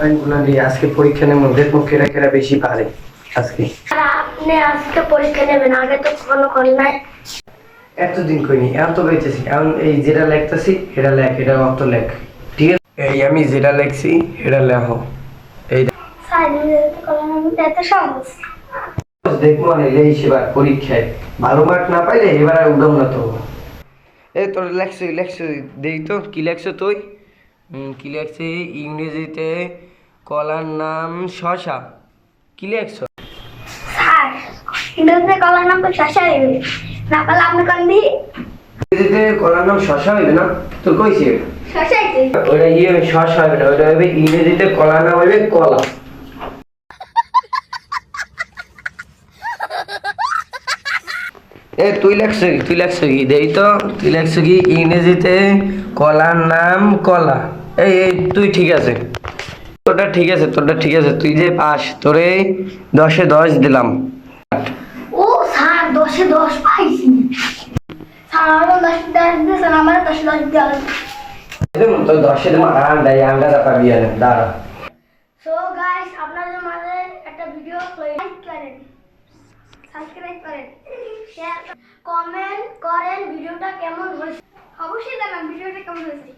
পোলাপাইনগুলো নিয়ে আজকে পরীক্ষা নেব, দেখবো কেরা কেরা বেশি পারে আজকে। আপনি আজকে পরীক্ষা নেবেন, আগে তো কখনো করেন নাই। এতদিন করিনি, এত বেঁচেছি। এখন এই যেটা লেখতেছি এটা লেখ, এটা অত লেখ, ঠিক আছে? এই আমি যেটা লেখছি এটা লেখো। এই এত সহজ দেখবো এই সেবার পরীক্ষায় ভালো মার্ক না পাইলে এবার আর উঠব না তো। এই তোর লেখছি লেখছি, দেখি তো কি লেখছো তুই। কি লেখছি? ইংরেজিতে কলার নাম শশা। কি লেখছো? স্যার, ইংরেজিতে কলার নাম তো শশা হইবে, না পারলে আপনি কোন দিই ইংরেজিতে কলার নাম শশা হইবে না? তোর কইছি শশাই তো ওটা শশা হবে না, ওটা হবে ইংরেজিতে কলার নাম হইবে কলা। এ তুই লেখছ কি দেই তো, তুই লেখছ কি ইংরেজিতে কলার নাম কলা। এই এই তুই ঠিক আছে, তোরটা ঠিক আছে, তোরটা ঠিক আছে, তুই যে পাস, তোরে 10-এ 10 দিলাম। ও স্যার, 10-এ 10 পাইছি। স্যার আমারও 10-এ 10 দিয়েছেন, আমারও 10-এ 10 দেওয়া হয়েছে। তো 10-এ আন্ডা পাবি না, দাঁড়া। সো গাইস, আপনাদের মাঝে একটা ভিডিও লাইক করেন, সাবস্ক্রাইব করেন, শেয়ার কমেন্ট করেন। ভিডিওটা কেমন হয়েছে অবশ্যই জানান, ভিডিওটা কেমন হয়েছে।